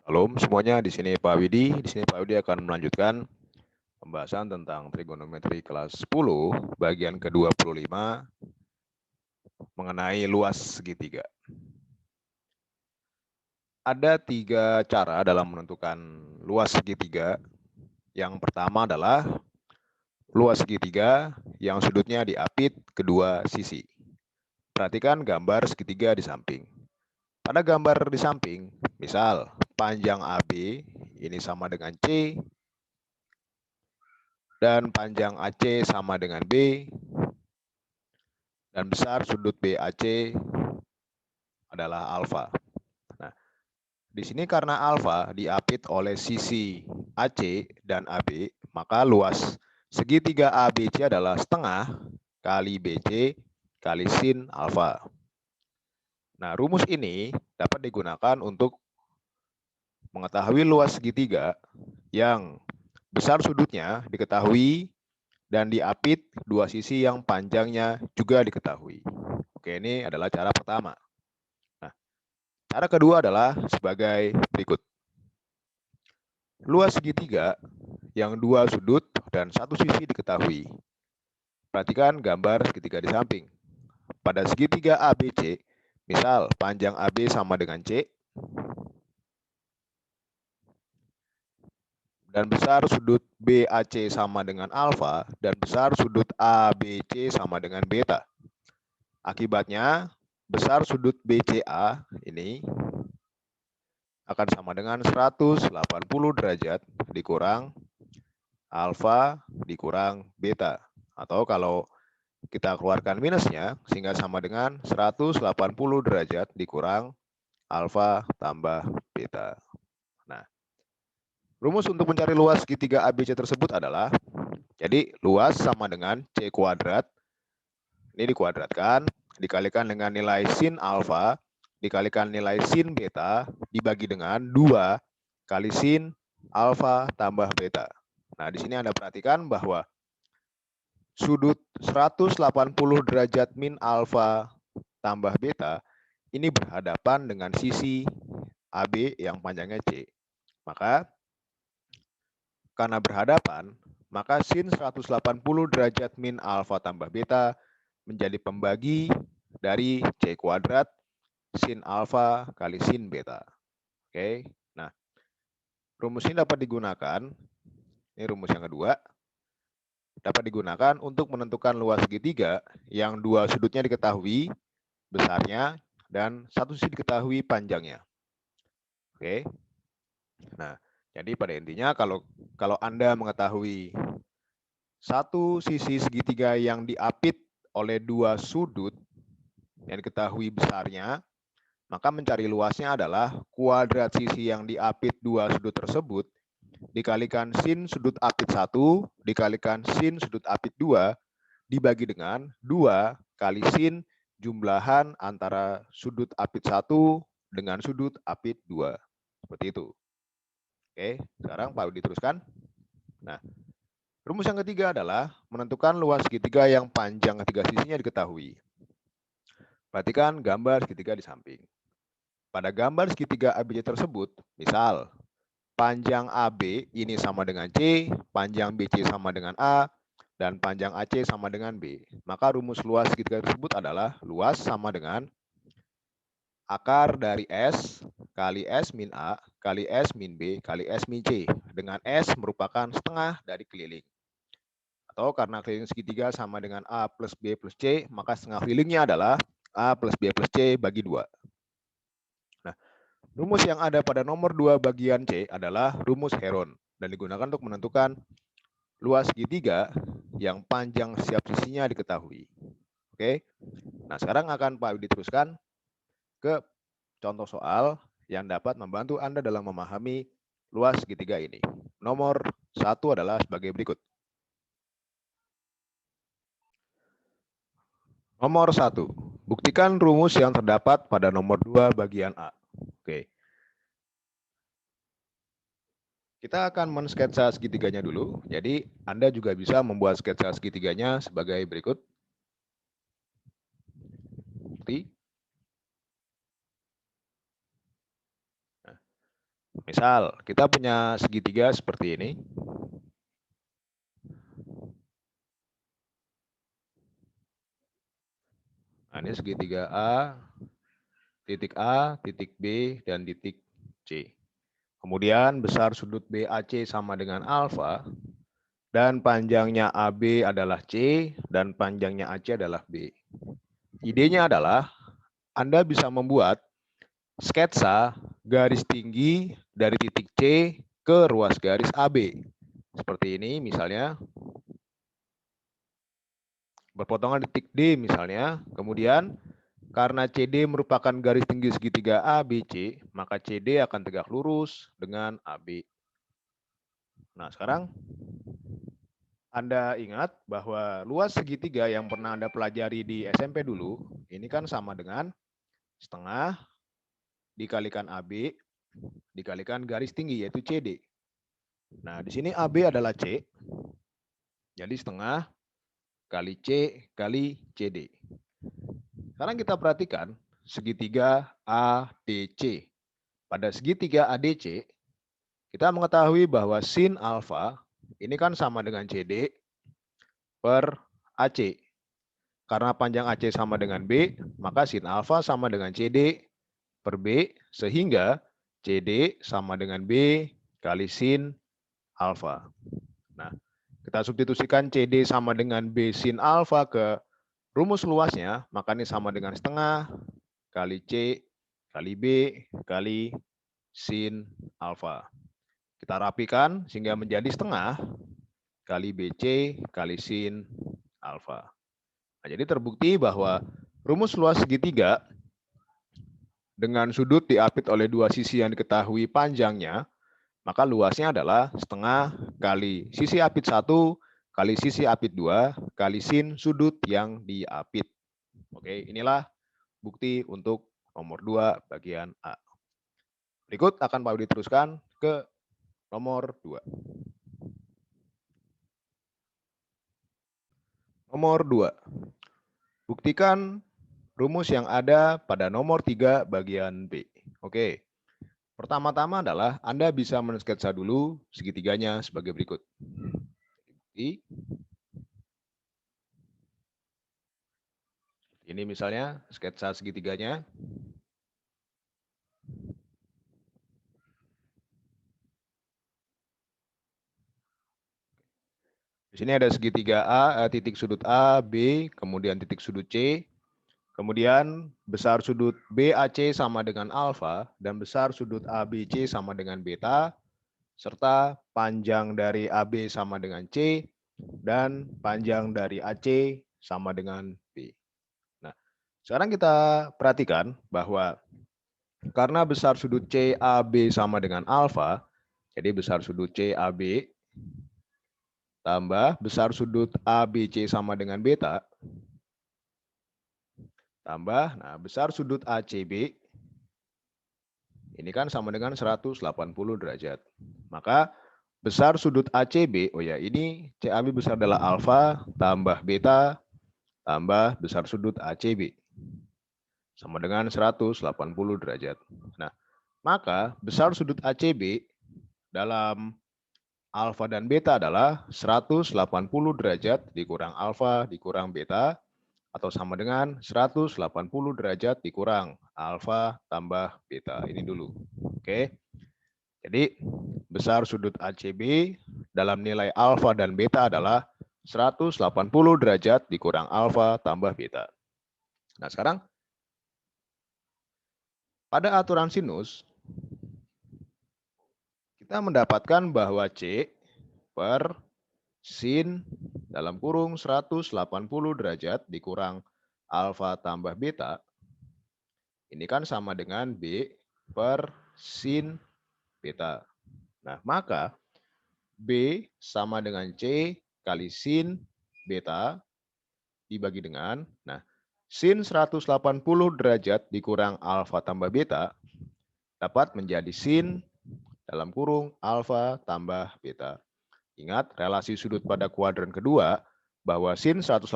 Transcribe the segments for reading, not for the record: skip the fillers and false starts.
Halo semuanya, di sini Pak Widi. Di sini Pak Widi akan melanjutkan pembahasan tentang trigonometri kelas 10 bagian ke-25 mengenai luas segitiga. Ada 3 cara dalam menentukan luas segitiga. Yang pertama adalah luas segitiga yang sudutnya diapit kedua sisi. Perhatikan gambar segitiga di samping. Pada gambar di samping, misal panjang AB ini sama dengan C, dan panjang AC sama dengan B, dan besar sudut BAC adalah alfa. Nah, di sini karena alfa diapit oleh sisi AC dan AB, maka luas segitiga ABC adalah setengah kali BC kali sin alfa. Nah, rumus ini dapat digunakan untuk mengetahui luas segitiga yang besar sudutnya diketahui dan diapit dua sisi yang panjangnya juga diketahui. Oke, ini adalah cara pertama. Nah, cara kedua adalah sebagai berikut. Luas segitiga yang dua sudut dan satu sisi diketahui. Perhatikan gambar segitiga di samping. Pada segitiga ABC, misal panjang AB sama dengan C, dan besar sudut BAC sama dengan alfa, dan besar sudut ABC sama dengan beta. Akibatnya, besar sudut BCA ini akan sama dengan 180 derajat dikurang alfa dikurang beta. Atau kalau kita keluarkan minusnya, sehingga sama dengan 180 derajat dikurang alfa tambah beta. Nah, rumus untuk mencari luas segitiga ABC tersebut adalah, jadi luas sama dengan C kuadrat, ini dikuadratkan, dikalikan dengan nilai sin alfa, dikalikan nilai sin beta, dibagi dengan 2 kali sin alfa tambah beta. Nah, di sini Anda perhatikan bahwa sudut 180 derajat min alfa tambah beta ini berhadapan dengan sisi AB yang panjangnya C. Maka karena berhadapan, maka sin 180 derajat min alfa tambah beta menjadi pembagi dari C kuadrat sin alfa kali sin beta. Oke. Nah, rumus ini dapat digunakan, ini rumus yang kedua, dapat digunakan untuk menentukan luas segitiga yang dua sudutnya diketahui besarnya dan satu sisi diketahui panjangnya. Oke. Nah, jadi pada intinya kalau Anda mengetahui satu sisi segitiga yang diapit oleh dua sudut yang diketahui besarnya, maka mencari luasnya adalah kuadrat sisi yang diapit dua sudut tersebut dikalikan sin sudut apit 1 dikalikan sin sudut apit 2 dibagi dengan 2 kali sin jumlahan antara sudut apit 1 dengan sudut apit 2. Seperti itu. Oke, sekarang Pak Udi teruskan. Nah, rumus yang ketiga adalah menentukan luas segitiga yang panjang ketiga sisinya diketahui. Perhatikan gambar segitiga di samping. Pada gambar segitiga ABC tersebut, misal panjang AB ini sama dengan C, panjang BC sama dengan A, dan panjang AC sama dengan B. Maka rumus luas segitiga tersebut adalah luas sama dengan akar dari S kali S min A kali S min B kali S min C, dengan S merupakan setengah dari keliling. Atau karena keliling segitiga sama dengan A plus B plus C, maka setengah kelilingnya adalah A plus B plus C bagi 2. Nah, rumus yang ada pada nomor 2 bagian C adalah rumus Heron dan digunakan untuk menentukan luas segitiga yang panjang setiap sisinya diketahui. Oke. Nah, sekarang akan Pak Widi teruskan ke contoh soal yang dapat membantu Anda dalam memahami luas segitiga ini. Nomor 1 adalah sebagai berikut. Nomor 1, buktikan rumus yang terdapat pada nomor 2 bagian A. Oke. Kita akan men-sketsa segitiganya dulu. Jadi, Anda juga bisa membuat sketsa segitiganya sebagai berikut. Nah, Misal, kita punya segitiga seperti ini. Nah, ini segitiga A, titik B, dan titik C. Kemudian besar sudut BAC sama dengan alfa, dan panjangnya AB adalah C, dan panjangnya AC adalah B. Idenya adalah Anda bisa membuat sketsa garis tinggi dari titik C ke ruas garis AB. Seperti ini misalnya. Berpotongan titik D misalnya. Kemudian karena CD merupakan garis tinggi segitiga ABC, maka CD akan tegak lurus dengan AB. Nah, sekarang Anda ingat bahwa luas segitiga yang pernah Anda pelajari di SMP dulu, ini kan sama dengan setengah dikalikan AB dikalikan garis tinggi yaitu CD. Nah, di sini AB adalah C. Jadi setengah kali C kali CD. Sekarang kita perhatikan segitiga ADC. Pada segitiga ADC, kita mengetahui bahwa sin alfa ini kan sama dengan CD per AC. Karena panjang AC sama dengan B, maka sin alfa sama dengan CD per B, sehingga CD sama dengan B kali sin alfa. Nah, kita substitusikan CD sama dengan B sin alfa ke rumus luasnya, maka ini sama dengan setengah kali C kali B kali sin alfa. Kita rapikan sehingga menjadi setengah kali BC kali sin alfa. Nah, jadi terbukti bahwa rumus luas segitiga dengan sudut diapit oleh dua sisi yang diketahui panjangnya, maka luasnya adalah setengah kali sisi apit 1 kali sisi apit 2 kali sin sudut yang diapit. Oke, inilah bukti untuk nomor 2 bagian A. Berikut akan Pak Budi teruskan ke nomor 2. Nomor 2. Buktikan rumus yang ada pada nomor 3 bagian B. Oke. Pertama-tama adalah Anda bisa mensketsa dulu segitiganya sebagai berikut. Ini misalnya sketsa segitiganya. Di sini ada segitiga A, titik sudut A, B, kemudian titik sudut C. Kemudian besar sudut BAC sama dengan alfa dan besar sudut ABC sama dengan beta, serta panjang dari AB sama dengan C dan panjang dari AC sama dengan B. Nah, sekarang kita perhatikan bahwa karena besar sudut CAB sama dengan alfa, jadi besar sudut CAB tambah besar sudut ABC sama dengan beta, tambah, nah besar sudut ACB, ini kan sama dengan 180 derajat. Maka besar sudut ACB, oh ya ini CAB besar adalah alfa, tambah beta, tambah besar sudut ACB. Sama dengan 180 derajat. Nah, maka besar sudut ACB dalam alfa dan beta adalah 180 derajat dikurang alfa dikurang beta, atau sama dengan 180 derajat dikurang alfa tambah beta. Ini dulu. Oke. Jadi besar sudut ACB dalam nilai alfa dan beta adalah 180 derajat dikurang alfa tambah beta. Nah, sekarang pada aturan sinus kita mendapatkan bahwa C per sin dalam kurung 180 derajat dikurang alfa tambah beta, ini kan sama dengan B per sin beta. Nah, maka B sama dengan C kali sin beta dibagi dengan, nah, sin 180 derajat dikurang alfa tambah beta dapat menjadi sin dalam kurung alfa tambah beta. Ingat relasi sudut pada kuadran kedua bahwa sin 180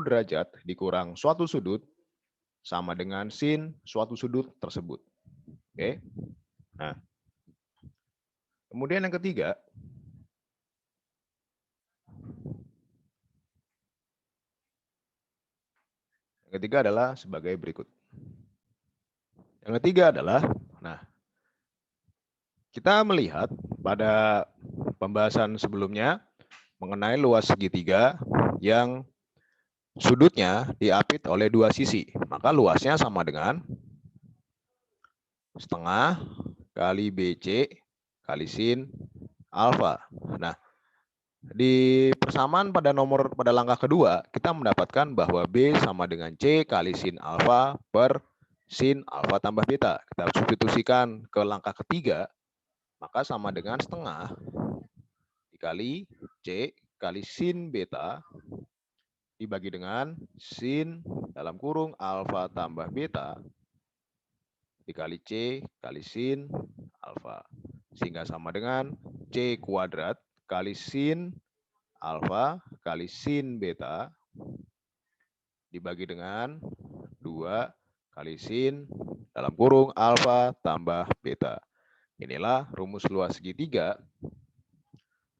derajat dikurang suatu sudut sama dengan sin suatu sudut tersebut. Oke. Nah, Kemudian yang ketiga, adalah sebagai berikut. Yang ketiga adalah, nah, kita melihat pada pembahasan sebelumnya mengenai luas segitiga yang sudutnya diapit oleh dua sisi. Maka luasnya sama dengan setengah kali BC kali sin alfa. Nah, di persamaan pada langkah kedua, kita mendapatkan bahwa B sama dengan C kali sin alfa per sin alfa tambah beta. Kita substitusikan ke langkah ketiga, maka sama dengan setengah dikali C kali sin beta dibagi dengan sin dalam kurung alfa tambah beta dikali C kali sin alfa. Sehingga sama dengan C kuadrat kali sin alfa kali sin beta dibagi dengan 2 kali sin dalam kurung alfa tambah beta. Inilah rumus luas segitiga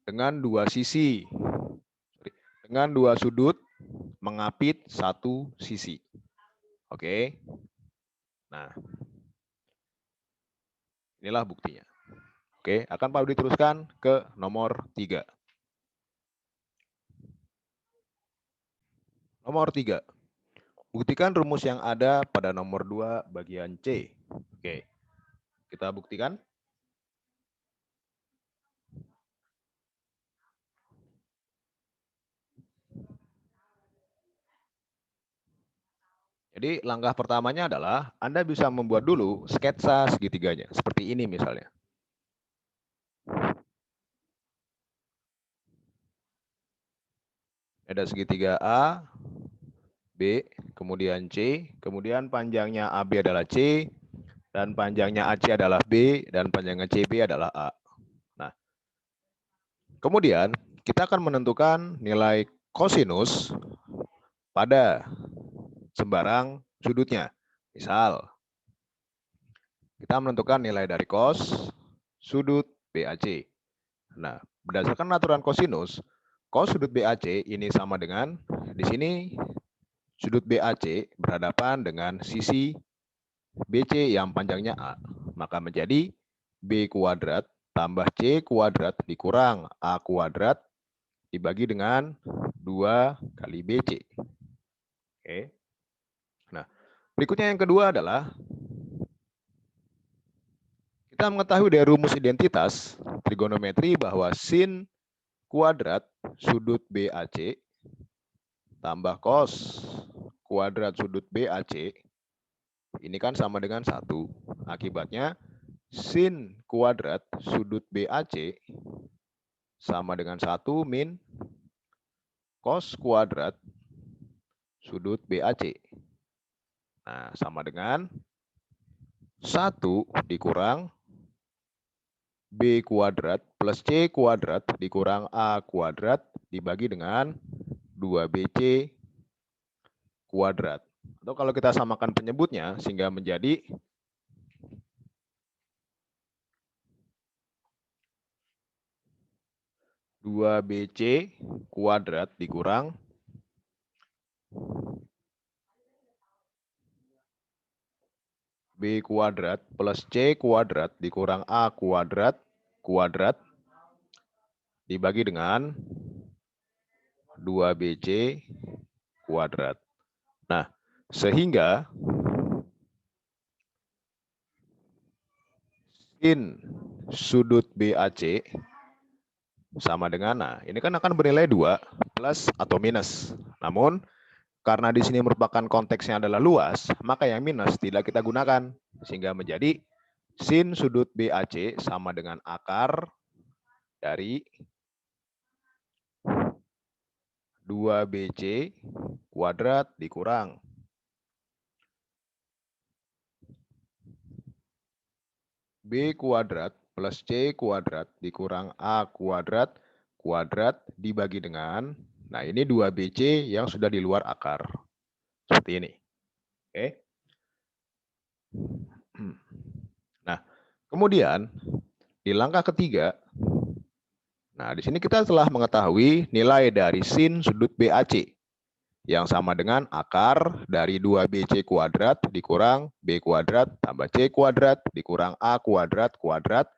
dengan dua sisi, dengan dua sudut mengapit satu sisi. Oke. Nah, inilah buktinya. Oke, akan Pak Budi teruskan ke nomor 3. Nomor 3. Buktikan rumus yang ada pada nomor 2 bagian C. Oke, kita buktikan. Jadi langkah pertamanya adalah Anda bisa membuat dulu sketsa segitiganya. Seperti ini misalnya. Ada segitiga A, B, kemudian C, kemudian panjangnya AB adalah C, dan panjangnya AC adalah B, dan panjangnya CB adalah A. Nah, kemudian kita akan menentukan nilai kosinus pada sembarang sudutnya. Misal, kita menentukan nilai dari cos sudut BAC. Nah, berdasarkan aturan kosinus, cos sudut BAC ini sama dengan, di sini sudut BAC berhadapan dengan sisi BC yang panjangnya A. Maka menjadi B kuadrat tambah C kuadrat dikurang A kuadrat dibagi dengan 2 kali BC. Oke. Nah, berikutnya yang kedua adalah kita mengetahui dari rumus identitas trigonometri bahwa sin kuadrat sudut BAC tambah cos kuadrat sudut BAC ini kan sama dengan 1. Akibatnya sin kuadrat sudut BAC sama dengan 1 min cos kuadrat sudut BAC. Nah, sama dengan 1 dikurang B kuadrat plus C kuadrat dikurang A kuadrat dibagi dengan 2BC kuadrat. Atau kalau kita samakan penyebutnya sehingga menjadi dua BC kuadrat dikurang B kuadrat plus C kuadrat dikurang A kuadrat dibagi dengan 2BC kuadrat. Nah, sehingga sin sudut BAC sama dengan, nah ini kan akan bernilai 2 plus atau minus. Namun karena di sini merupakan konteksnya adalah luas, maka yang minus tidak kita gunakan. Sehingga menjadi sin sudut BAC sama dengan akar dari 2BC kuadrat dikurang B kuadrat plus C kuadrat dikurang A kuadrat dibagi dengan, nah ini 2BC yang sudah di luar akar. Seperti ini. Oke. Nah, kemudian di langkah ketiga, Nah, di sini kita telah mengetahui nilai dari sin sudut BAC yang sama dengan akar dari 2BC kuadrat dikurang B kuadrat tambah C kuadrat dikurang A kuadrat kuadrat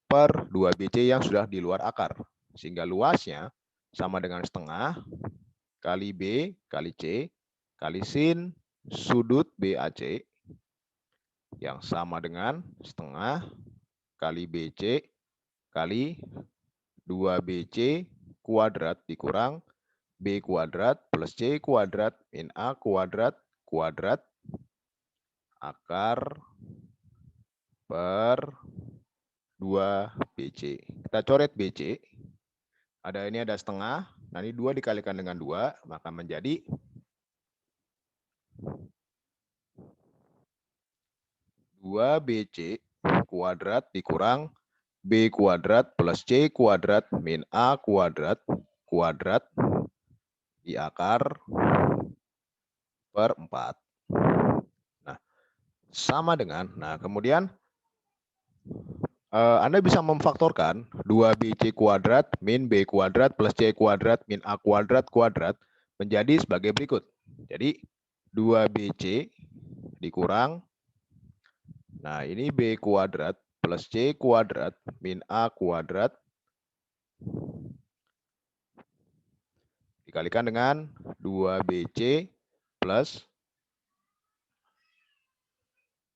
per 2BC yang sudah di luar akar. Sehingga luasnya sama dengan setengah kali B kali C kali sin sudut BAC yang sama dengan setengah kali BC kali 2BC kuadrat dikurang B kuadrat plus C kuadrat min A kuadrat kuadrat akar per 2BC. Kita coret BC. Ini ada setengah. Nah, ini 2 dikalikan dengan 2, maka menjadi 2BC kuadrat dikurang B kuadrat plus C kuadrat min A kuadrat kuadrat diakar per 4. Nah, sama dengan, kemudian Anda bisa memfaktorkan 2BC kuadrat min B kuadrat plus C kuadrat min A kuadrat kuadrat menjadi sebagai berikut. Jadi 2BC dikurang, nah ini B kuadrat plus C kuadrat min A kuadrat dikalikan dengan 2BC plus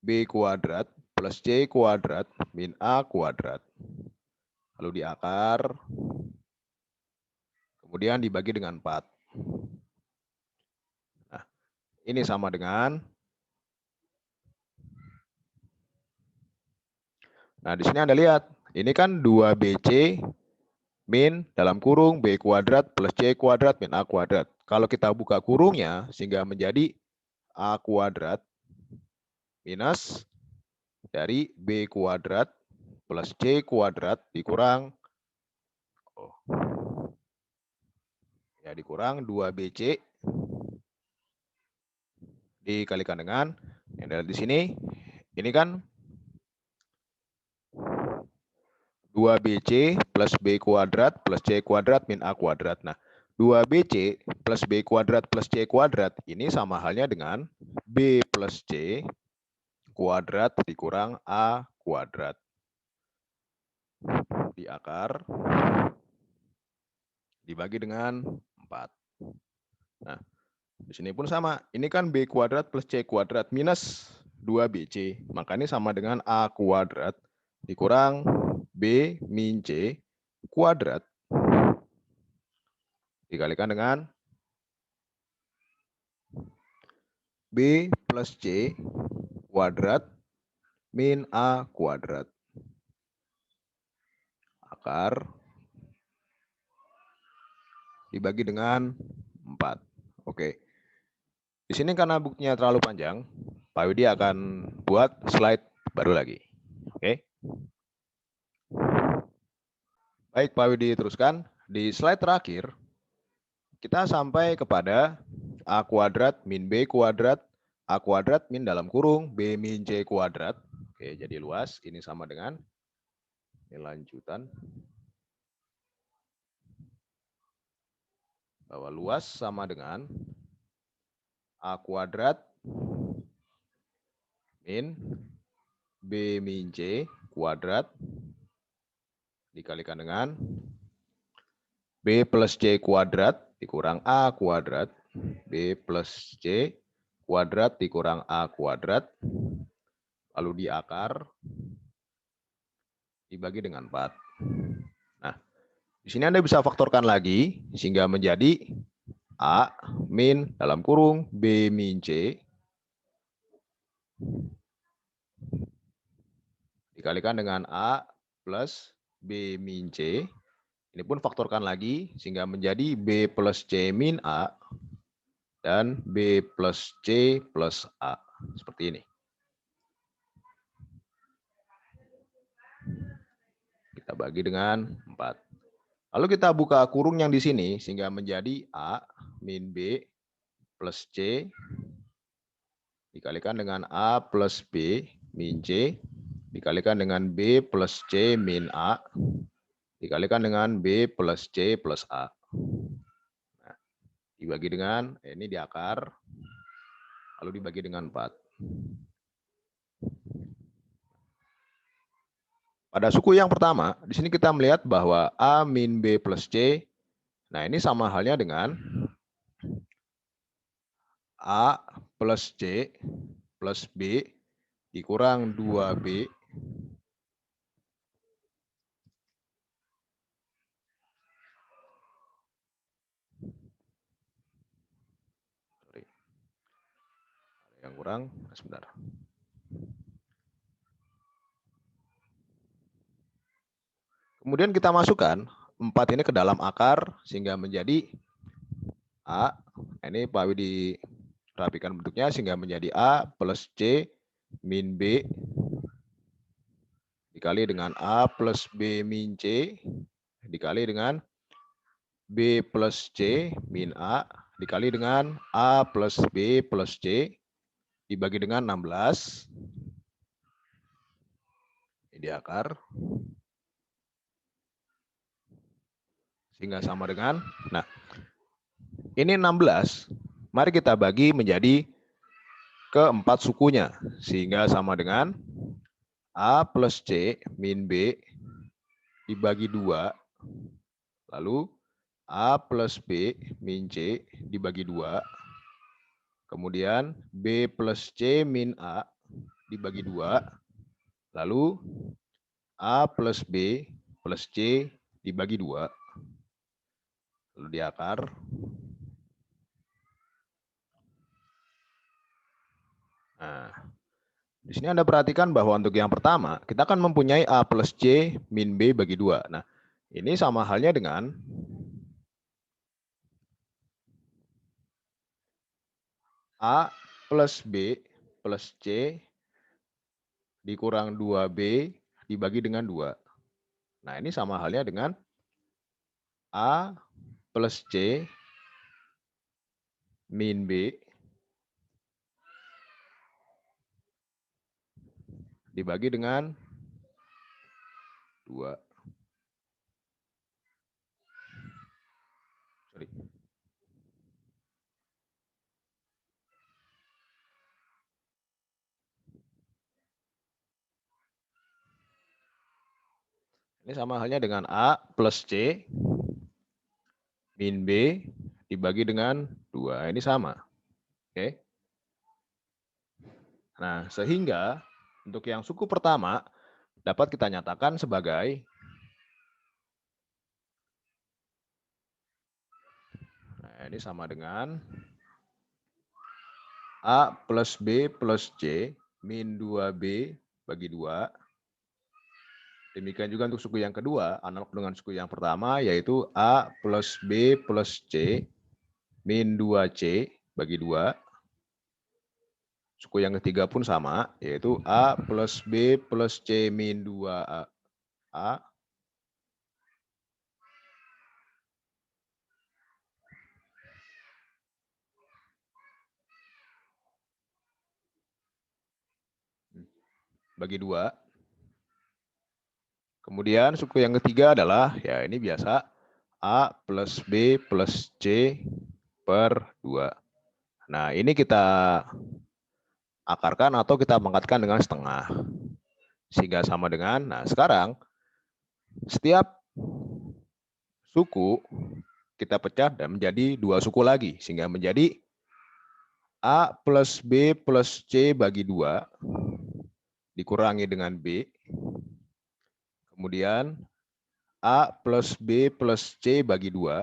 B kuadrat plus C kuadrat min A kuadrat. Lalu diakar, kemudian dibagi dengan 4. Nah, ini sama dengan, nah di sini Anda lihat, ini kan 2BC min dalam kurung B kuadrat plus C kuadrat min A kuadrat. Kalau kita buka kurungnya sehingga menjadi A kuadrat minus dari B kuadrat plus C kuadrat dikurang dikurang 2BC dikalikan dengan yang ada di sini. Ini kan 2BC plus B kuadrat plus C kuadrat min A kuadrat. Nah, 2BC plus B kuadrat plus C kuadrat ini sama halnya dengan B plus C kuadrat dikurang A kuadrat. Diakar dibagi dengan 4. Nah, di sini pun sama. Ini kan B kuadrat plus C kuadrat minus 2BC. Maka ini sama dengan A kuadrat dikurang B min C kuadrat dikalikan dengan B plus C kuadrat min A kuadrat. Akar dibagi dengan 4. Oke. Di sini karena buktinya terlalu panjang, Pak Widi akan buat slide baru lagi. Oke. Baik, Pak Widi teruskan. Di slide terakhir, kita sampai kepada A kuadrat min B kuadrat, A kuadrat min dalam kurung B min C kuadrat. Oke, jadi luas. Ini sama dengan ini lanjutan. Bahwa luas sama dengan A kuadrat min B min C kuadrat dikalikan dengan B plus C kuadrat dikurang A kuadrat, B plus C kuadrat dikurang A kuadrat, lalu diakar, dibagi dengan 4. Nah, di sini Anda bisa faktorkan lagi, sehingga menjadi A min dalam kurung B min C dikalikan dengan A plus B min C. Ini pun faktorkan lagi, sehingga menjadi B plus C min A dan B plus C plus A. Seperti ini. Kita bagi dengan 4. Lalu kita buka kurung yang di sini, sehingga menjadi A min B plus C dikalikan dengan A plus B min C dikalikan dengan B plus C min A dikalikan dengan B plus C plus A. Nah, dibagi dengan, ini di akar, lalu dibagi dengan 4. Pada suku yang pertama, di sini kita melihat bahwa A min B plus C, nah ini sama halnya dengan A plus C plus B dikurang 2B yang kurang, sebentar. Kemudian kita masukkan 4 ini ke dalam akar sehingga menjadi A. Ini Pak Widi rapikan bentuknya sehingga menjadi A plus C min B dikali dengan A plus B min C dikali dengan B plus C min A dikali dengan A plus B plus C dibagi dengan 16 di akar sehingga sama dengan, nah ini 16, mari kita bagi menjadi keempat sukunya sehingga sama dengan A plus C min B dibagi 2 lalu A plus B min C dibagi 2 kemudian B plus C min A dibagi 2 lalu A plus B plus C dibagi 2 lalu di akar. Nah, di sini Anda perhatikan bahwa untuk yang pertama, kita akan mempunyai A plus C min B bagi 2. Nah, ini sama halnya dengan A plus B plus C dikurang 2B dibagi dengan 2. Nah, ini sama halnya dengan A plus C min B dibagi dengan 2. Sorry. Ini sama halnya dengan A plus C min B dibagi dengan 2. Ini sama. Oke. Nah, sehingga untuk yang suku pertama dapat kita nyatakan sebagai ini sama dengan A plus B plus C min 2B bagi 2. Demikian juga untuk suku yang kedua, analog dengan suku yang pertama, yaitu A plus B plus C min 2C bagi 2. Suku yang ketiga pun sama, yaitu A plus B plus C min 2A bagi 2. Kemudian suku yang ketiga adalah, ya ini biasa, A plus B plus C per 2. Nah, ini kita akarkan atau kita pangkatkan dengan setengah. Sehingga sama dengan, nah sekarang setiap suku kita pecah dan menjadi 2 suku lagi. Sehingga menjadi A plus B plus C bagi 2 dikurangi dengan B. Kemudian A plus B plus C bagi 2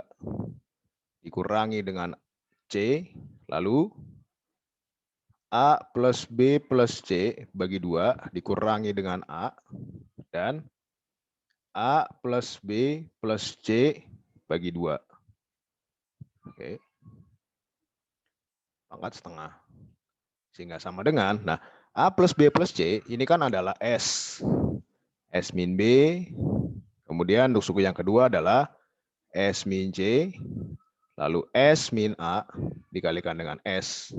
dikurangi dengan C. Lalu A plus B plus C bagi 2 dikurangi dengan A. Dan A plus B plus C bagi 2. Oke. Pangkat setengah. Sehingga sama dengan, nah A plus B plus C ini kan adalah S. S min B. Kemudian untuk suku yang kedua adalah S min C. Lalu S min A dikalikan dengan S.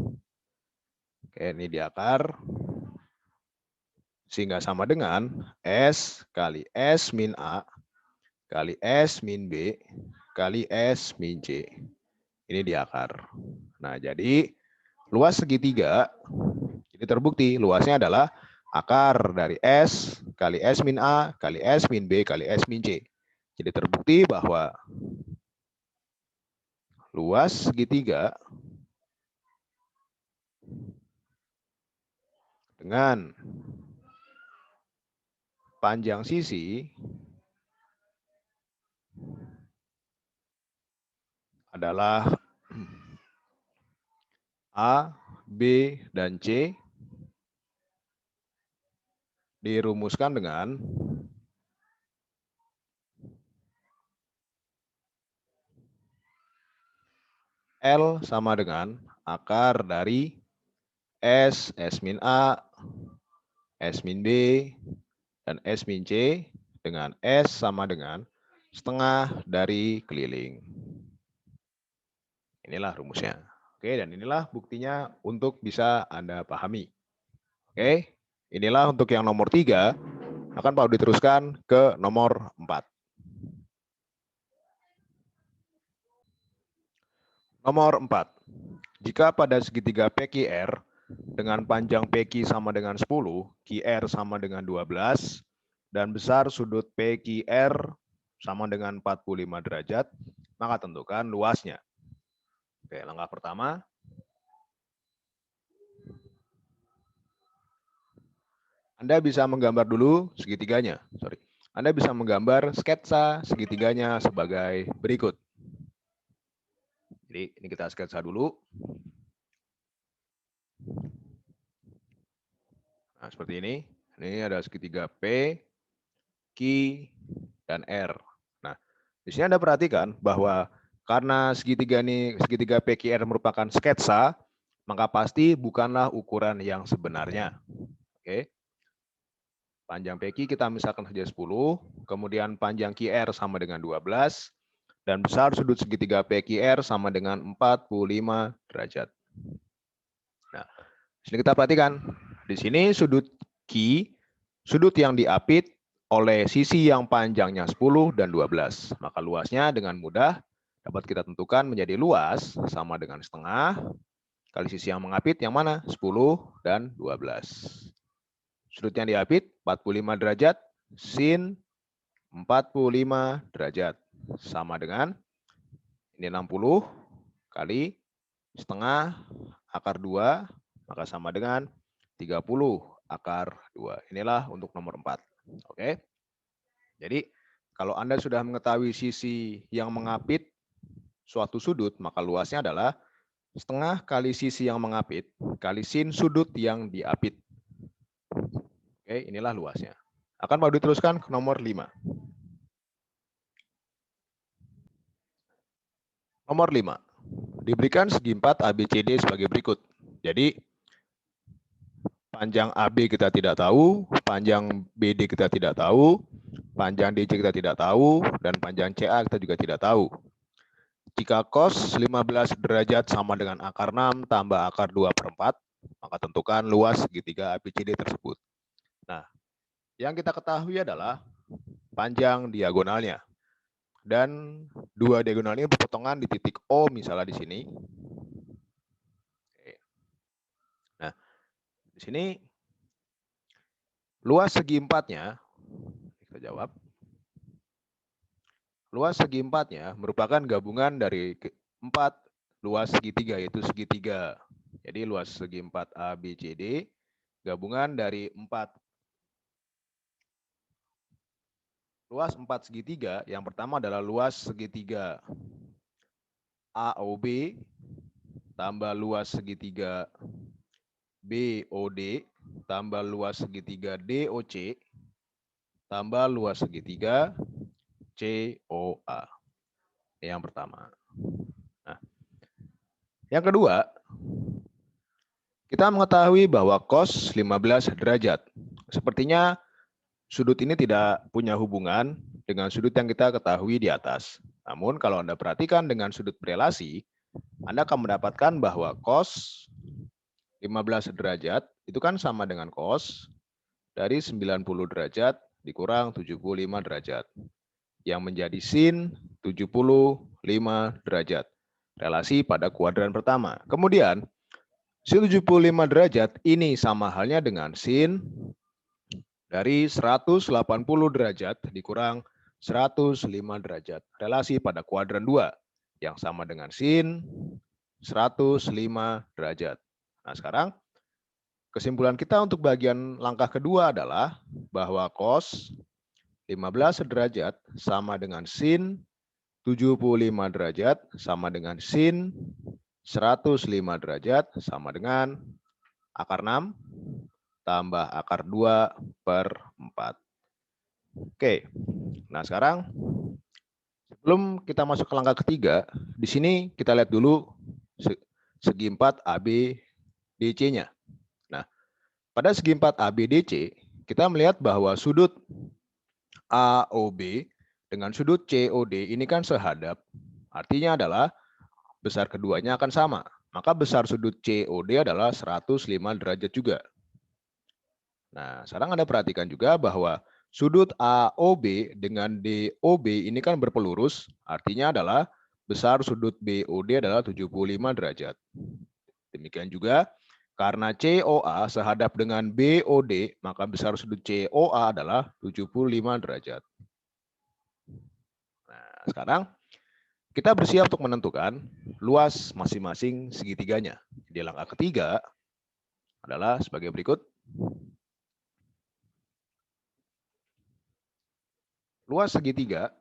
Oke, ini di akar. Sehingga sama dengan S kali S min A kali S min B kali S min C. Ini di akar. Nah, jadi luas segitiga, jadi terbukti luasnya adalah akar dari S kali S min A kali S min B kali S min C. Jadi terbukti bahwa luas segitiga dengan panjang sisi adalah A, B, dan C dirumuskan dengan L sama dengan akar dari S min A, S min B, dan S min C dengan S sama dengan setengah dari keliling. Inilah rumusnya. Oke, dan inilah buktinya untuk bisa Anda pahami. Oke, inilah untuk yang nomor 3. Akan Pak diteruskan ke nomor 4. Nomor 4. Jika pada segitiga PQR dengan panjang PQ sama dengan 10, QR sama dengan 12, dan besar sudut PQR sama dengan 45 derajat, maka tentukan luasnya. Oke, langkah pertama. Anda bisa menggambar dulu segitiganya. Anda bisa menggambar sketsa segitiganya sebagai berikut. Jadi ini kita sketsa dulu. Nah, seperti ini. Ini ada segitiga P, Q, dan R. Nah, di sini Anda perhatikan bahwa karena segitiga PQR merupakan sketsa, maka pasti bukanlah ukuran yang sebenarnya. Oke. Panjang PQ kita misalkan saja 10, kemudian panjang QR sama dengan 12, dan besar sudut segitiga PQR sama dengan 45 derajat. Nah, sini kita perhatikan. Di sini sudut Q, sudut yang diapit oleh sisi yang panjangnya 10 dan 12. Maka luasnya dengan mudah dapat kita tentukan menjadi luas sama dengan setengah kali sisi yang mengapit yang mana? 10 dan 12. Sudut yang diapit 45 derajat sin 45 derajat sama dengan ini 60 kali setengah akar 2 maka sama dengan 30 akar 2. Inilah untuk nomor 4. Oke. Jadi kalau Anda sudah mengetahui sisi yang mengapit suatu sudut, maka luasnya adalah setengah kali sisi yang mengapit kali sin sudut yang diapit. Oke, inilah luasnya. Akan mau diteruskan ke nomor 5. Nomor 5. Diberikan segi 4 ABCD sebagai berikut. Jadi panjang AB kita tidak tahu, panjang BD kita tidak tahu, panjang DC kita tidak tahu, dan panjang CA kita juga tidak tahu. Jika cos 15 derajat sama dengan akar 6 tambah akar 2/4, maka tentukan luas segitiga ABCD tersebut. Nah, yang kita ketahui adalah panjang diagonalnya. Dan dua diagonal ini berpotongan di titik O misalnya di sini. Nah, di sini luas segi empatnya, kita jawab. Luas segi empatnya merupakan gabungan dari 4 luas segitiga, yaitu segitiga. Jadi luas segi 4 ABCD gabungan dari 4 luas 4 segitiga. Yang pertama adalah luas segitiga AOB tambah luas segitiga BOD tambah luas segitiga DOC tambah luas segitiga COA. Yang pertama. Nah, yang kedua, kita mengetahui bahwa cos 15 derajat. Sepertinya sudut ini tidak punya hubungan dengan sudut yang kita ketahui di atas. Namun kalau Anda perhatikan dengan sudut berelasi, Anda akan mendapatkan bahwa cos 15 derajat itu kan sama dengan cos dari 90 derajat dikurang 75 derajat. yang menjadi sin 75 derajat. Relasi pada kuadran pertama. Kemudian, sin 75 derajat ini sama halnya dengan sin dari 180 derajat dikurang 105 derajat. Relasi pada kuadran 2 yang sama dengan sin 105 derajat. Nah, sekarang kesimpulan kita untuk bagian langkah kedua adalah bahwa cos 15 derajat sama dengan sin 75 derajat sama dengan sin 105 derajat sama dengan akar 6 tambah akar 2 per 4. Oke, nah sekarang sebelum kita masuk ke langkah ketiga, di sini kita lihat dulu segi 4 ABDC-nya. Nah, pada segi 4 ABDC, kita melihat bahwa sudut AOB dengan sudut COD ini kan sehadap. Artinya adalah besar keduanya akan sama. Maka besar sudut COD adalah 105 derajat juga. Nah, sekarang Anda perhatikan juga bahwa sudut AOB dengan DOB ini kan berpelurus. Artinya adalah besar sudut BOD adalah 75 derajat. Demikian juga karena COA sehadap dengan BOD, maka besar sudut COA adalah 75 derajat. Nah, sekarang kita bersiap untuk menentukan luas masing-masing segitiganya. Di langkah ketiga adalah sebagai berikut. Luas segitiga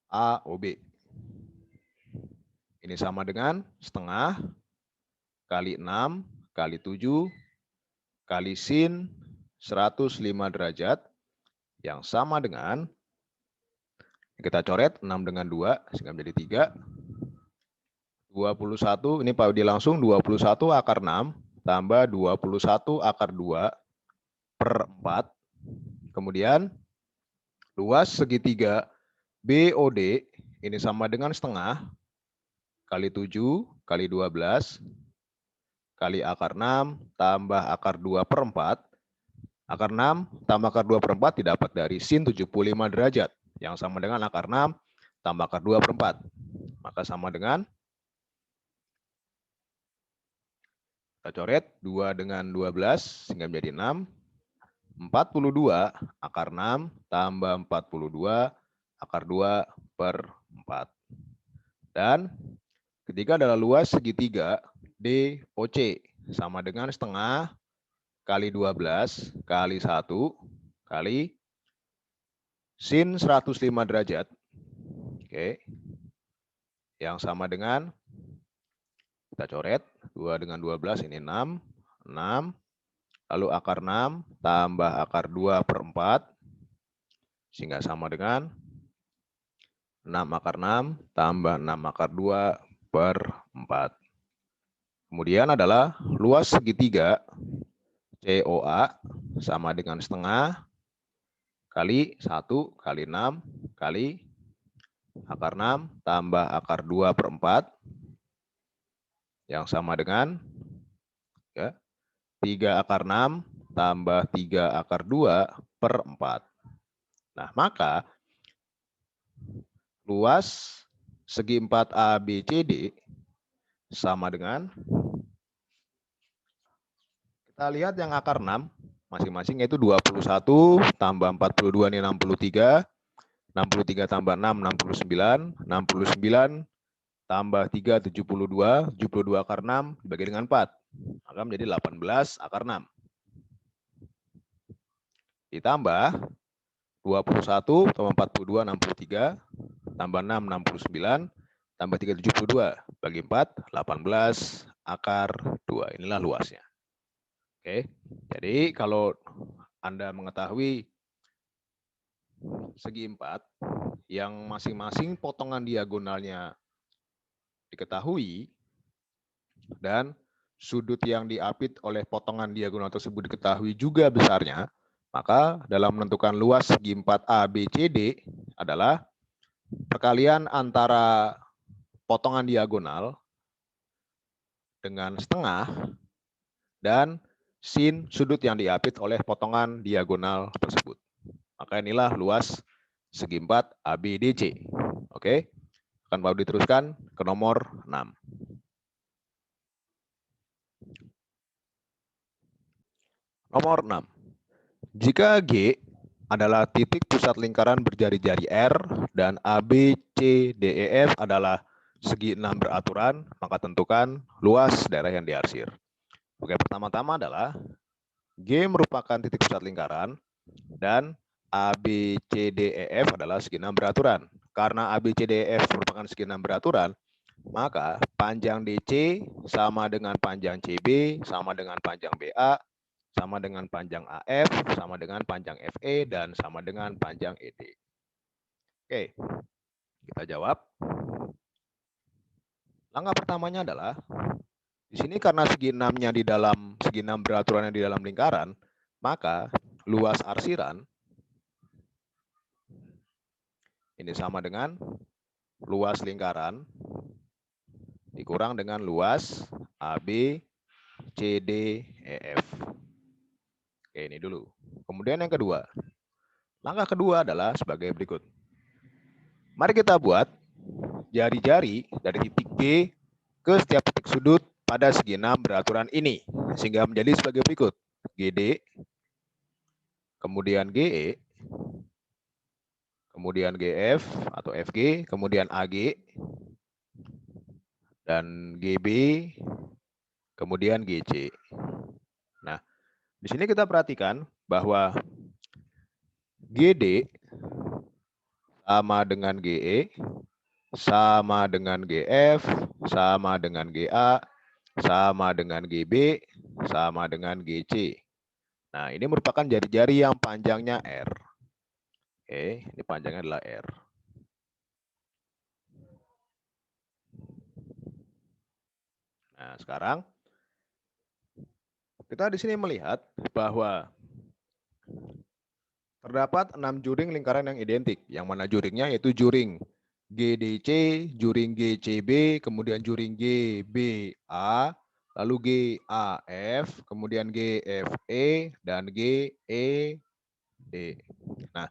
AOB. Ini sama dengan setengah kali 6 kali 7 kali sin 105 derajat yang sama dengan, kita coret 6 dengan 2 sehingga menjadi 3. 21, ini Pak Udi langsung 21 akar 6 tambah 21 akar 2 per 4. Kemudian luas segitiga BOD ini sama dengan setengah kali 7 kali 12 kali akar 6 tambah akar 2 per 4. Akar 6 tambah akar 2 per 4 didapat dari sin 75 derajat yang sama dengan akar 6 tambah akar 2 per 4. Maka sama dengan, kita coret 2 dengan 12 sehingga menjadi 6. 42 akar 6 tambah 42 akar 2 per 4. Dan ketiga adalah luas segitiga DOC sama dengan setengah kali 12 kali 1 kali sin 105 derajat. Oke. Yang sama dengan, kita coret 2 dengan 12 ini 6. 6. Lalu akar 6 tambah akar 2 per 4. Sehingga sama dengan 6 akar 6 tambah 6 akar 2 per 4. Kemudian adalah luas segitiga COA sama dengan setengah kali 1 kali 6 kali akar 6 tambah akar 2 per 4. Yang sama dengan 3 akar 6 tambah 3 akar 2 per 4. Nah, maka luas segi 4 ABCD sama dengan, kita lihat yang akar 6 masing-masing yaitu 21 tambah 42 ini 63. 63 tambah 6, 69. 69 tambah 3, 72. 72 akar 6 dibagi dengan 4. Maka menjadi 18 akar 6. Ditambah 21 tambah 42, 63. Tambah 6, 69. Tambah 3, 72. Bagi 4, 18 akar 2. Inilah luasnya. Oke, jadi kalau Anda mengetahui segi 4 yang masing-masing potongan diagonalnya diketahui dan sudut yang diapit oleh potongan diagonal tersebut diketahui juga besarnya, maka dalam menentukan luas segi 4 ABCD adalah perkalian antara potongan diagonal dengan setengah dan sin sudut yang diapit oleh potongan diagonal tersebut. Maka Maka inilah luas segi 4 ABDC. Oke. Akan mau diteruskan ke nomor 6. Nomor 6. Jika G adalah titik pusat lingkaran berjari-jari R dan ABCDEF adalah segi 6 beraturan, maka tentukan luas daerah yang diarsir. Oke, pertama-tama adalah G merupakan titik pusat lingkaran dan ABCDEF adalah segi 6 beraturan. Karena ABCDEF merupakan segi 6 beraturan, maka panjang DC sama dengan panjang CB sama dengan panjang BA sama dengan panjang AF, sama dengan panjang FE, dan sama dengan panjang ED. Oke, kita jawab. Langkah pertamanya adalah, di sini karena segi 6-nya di dalam, segi 6 beraturannya di dalam lingkaran, maka luas arsiran ini sama dengan luas lingkaran dikurang dengan luas AB, CD, EF. Oke, ini dulu. Kemudian yang kedua. Langkah kedua adalah sebagai berikut. Mari kita buat jari-jari dari titik G ke setiap titik sudut pada segi 6 beraturan ini. Sehingga menjadi sebagai berikut. GD, kemudian GE, kemudian GF atau FG, kemudian AG, dan GB, kemudian GC. Nah, di sini kita perhatikan bahwa GD sama dengan GE, sama dengan GF, sama dengan GA, sama dengan GB, sama dengan GC. Nah, ini merupakan jari-jari yang panjangnya R. Oke, ini panjangnya adalah R. Nah, sekarang kita di sini melihat bahwa terdapat 6 juring lingkaran yang identik, yang mana juringnya yaitu juring GDC, juring GCB, kemudian juring GBA, lalu GAF, kemudian GFE, dan GED. Nah,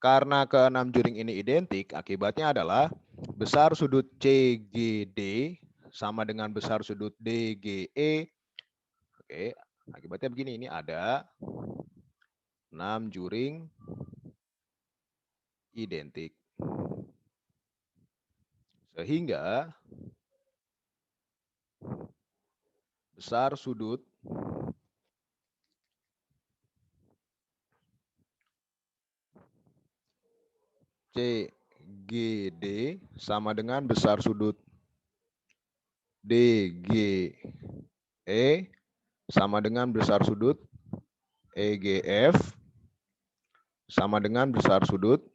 karena ke-6 juring ini identik, akibatnya adalah besar sudut CGD sama dengan besar sudut DGE. Oke, akibatnya begini, ini ada 6 juring identik. Sehingga besar sudut CGD sama dengan besar sudut DGE sama dengan besar sudut EGF sama dengan besar sudut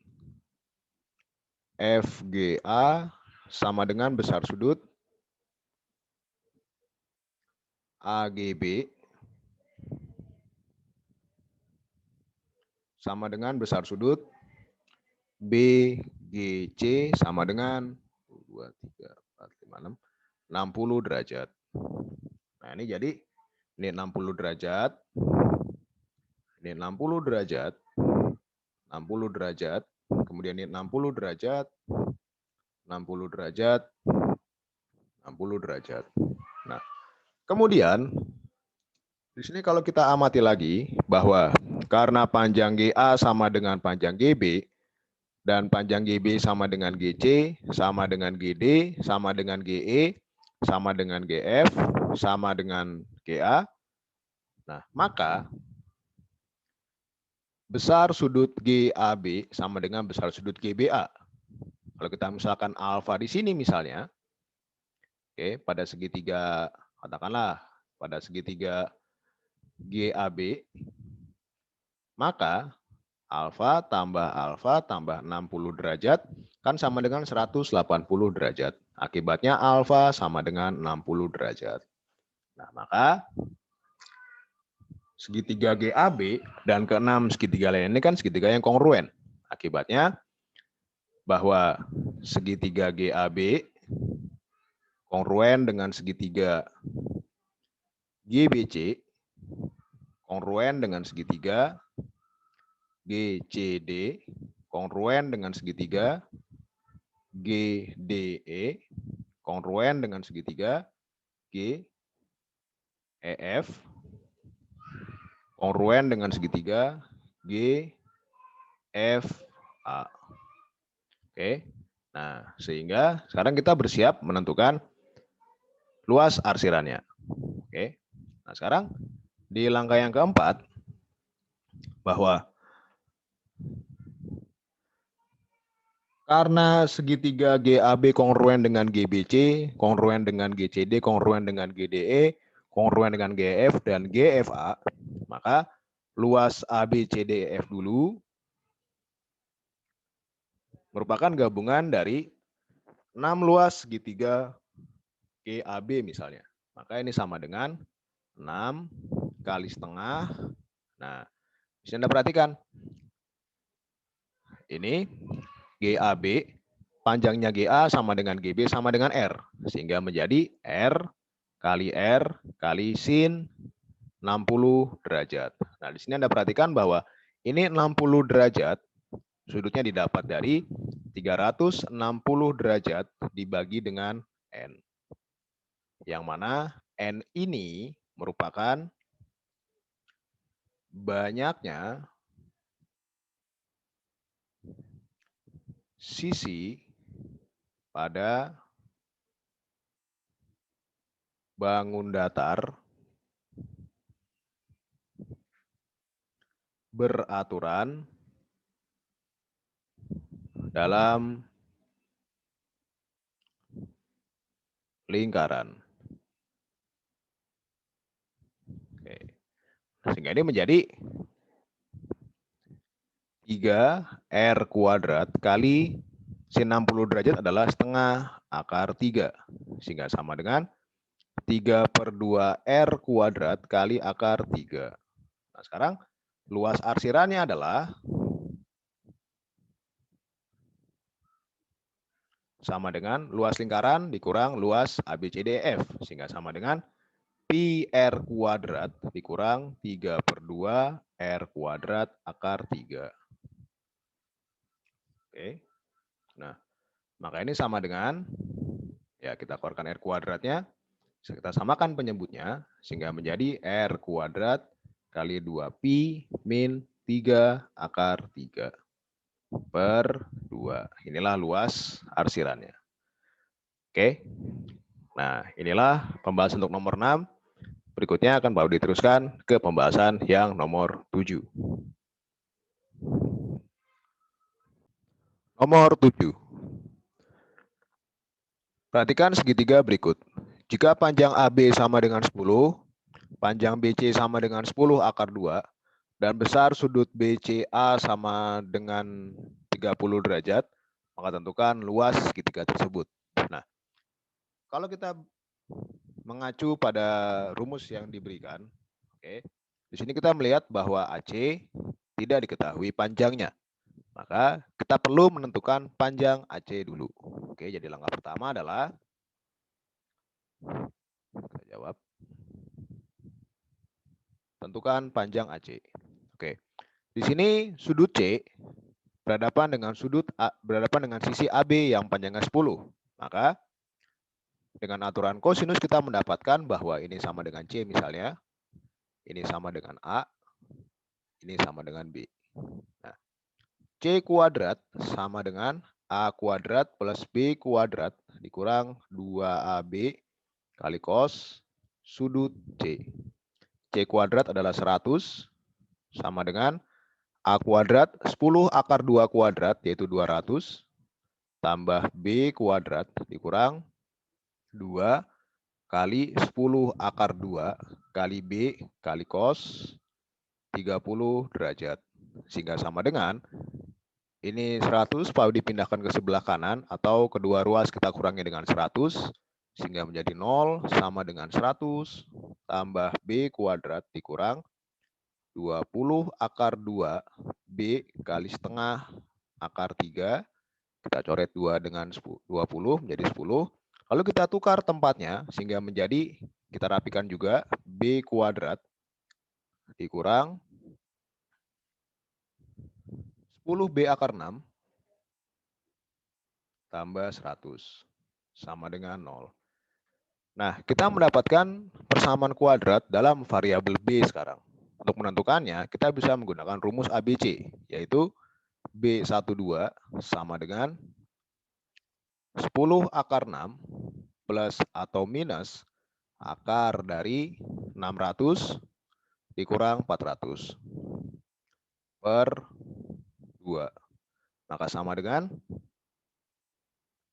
FGA sama dengan besar sudut AGB sama dengan besar sudut BGC sama dengan 2, 3, 4, 5, 6, 60 derajat. Nah, ini jadi ini 60 derajat, ini 60 derajat, 60 derajat, kemudian ini 60 derajat, 60 derajat, 60 derajat. Nah, kemudian di sini kalau kita amati lagi bahwa karena panjang GA sama dengan panjang GB dan panjang GB sama dengan GC, sama dengan GD, sama dengan GE, sama dengan GF, sama dengan GA. Nah, maka besar sudut GAB sama dengan besar sudut GBA. Kalau kita misalkan alfa di sini misalnya, oke, pada segitiga, katakanlah pada segitiga GAB, maka alfa tambah 60 derajat kan sama dengan 180 derajat. Akibatnya alfa sama dengan 60 derajat. Nah, maka segitiga GAB dan ke-6 segitiga lain ini kan segitiga yang kongruen. Akibatnya bahwa segitiga GAB kongruen dengan segitiga GBC kongruen dengan segitiga GCD kongruen dengan segitiga GDE kongruen dengan segitiga GEF kongruen dengan segitiga GFA. Oke. Nah, sehingga sekarang kita bersiap menentukan luas arsirannya. Oke. Nah, sekarang di langkah yang keempat bahwa karena segitiga GAB kongruen dengan GBC, kongruen dengan GCD, kongruen dengan GDE, kongruen dengan GF dan GFA, maka luas ABCDEF dulu merupakan gabungan dari 6 luas segitiga GAB misalnya. Maka ini sama dengan 6 kali setengah. Nah, bisa Anda perhatikan. Ini GAB, panjangnya GA sama dengan GB sama dengan R. Sehingga menjadi R kali sin 60 derajat. Nah, di sini Anda perhatikan bahwa ini 60 derajat, sudutnya didapat dari 360 derajat dibagi dengan N. Yang mana N ini merupakan banyaknya sisi pada bangun datar beraturan dalam lingkaran. Oke. Sehingga ini menjadi 3R kuadrat kali sin 60 derajat adalah setengah akar 3. Sehingga sama dengan 3/2R kuadrat kali akar 3. Nah, sekarang luas arsirannya adalah sama dengan luas lingkaran dikurang luas ABCDEF. Sehingga sama dengan pi R kuadrat dikurang 3/2 R kuadrat akar 3. Oke. Nah, maka ini sama dengan, ya kita keluarkan R kuadratnya, kita samakan penyebutnya, sehingga menjadi R kuadrat kali 2pi min 3 akar 3/2. Inilah luas arsirannya. Oke. Nah, inilah pembahasan untuk nomor 6. Berikutnya akan Pak diteruskan ke pembahasan yang nomor 7. Nomor 7. Perhatikan segitiga berikut. Jika panjang AB sama dengan 10, panjang BC sama dengan 10 akar 2, dan besar sudut BCA sama dengan 30 derajat, maka tentukan luas segitiga tersebut. Nah, kalau kita mengacu pada rumus yang diberikan, oke, di sini kita melihat bahwa AC tidak diketahui panjangnya. Maka kita perlu menentukan panjang AC dulu. Oke, jadi langkah pertama adalah kita jawab. Tentukan panjang AC. Oke. Di sini sudut C berhadapan dengan sisi AB yang panjangnya 10. Maka dengan aturan kosinus kita mendapatkan bahwa ini sama dengan C misalnya. Ini sama dengan A. Ini sama dengan B. Nah, C kuadrat sama dengan A kuadrat plus B kuadrat dikurang 2AB kali cos sudut C. C kuadrat adalah 100 sama dengan A kuadrat 10 akar 2 kuadrat yaitu 200 tambah B kuadrat dikurang 2 kali 10 akar 2 kali B kali cos 30 derajat. Sehingga sama dengan ini 100 Pak dipindahkan ke sebelah kanan atau kedua ruas kita kurangi dengan 100 sehingga menjadi 0 sama dengan 100 tambah B kuadrat dikurang 20 akar 2 B kali setengah akar 3. Kita coret 2 dengan 20 menjadi 10. Lalu kita tukar tempatnya sehingga menjadi, kita rapikan juga, B kuadrat dikurang 10B akar 6 tambah 100 sama dengan 0. Nah, kita mendapatkan persamaan kuadrat dalam variabel B sekarang. Untuk menentukannya, kita bisa menggunakan rumus ABC, yaitu B12 sama dengan 10 akar 6 plus atau minus akar dari 600 dikurang 400 per 2. Maka sama dengan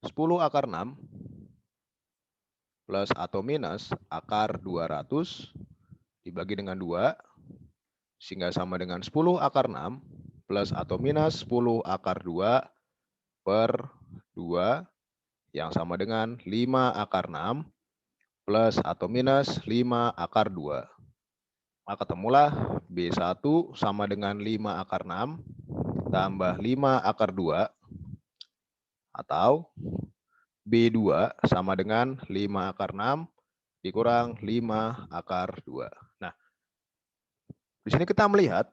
10 akar 6 plus atau minus akar 200 dibagi dengan 2, sehingga sama dengan 10 akar 6 plus atau minus 10 akar 2 per 2, yang sama dengan 5 akar 6 plus atau minus 5 akar 2. Maka ketemulah B1 sama dengan 5 akar 6 tambah 5 akar 2, atau B2 sama dengan 5 akar 6 dikurang 5 akar 2. Nah, di sini kita melihat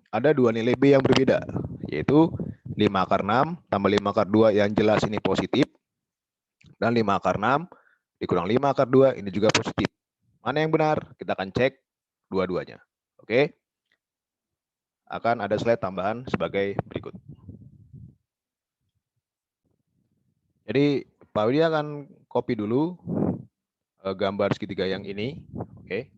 ada dua nilai B yang berbeda, yaitu 5 akar 6 tambah 5 akar 2 yang jelas ini positif, dan 5 akar 6 dikurang 5 akar 2 ini juga positif. Mana yang benar? Kita akan cek dua-duanya. Oke? Akan ada slide tambahan sebagai berikut. Jadi Pak Widi akan copy dulu gambar segitiga yang ini. Oke.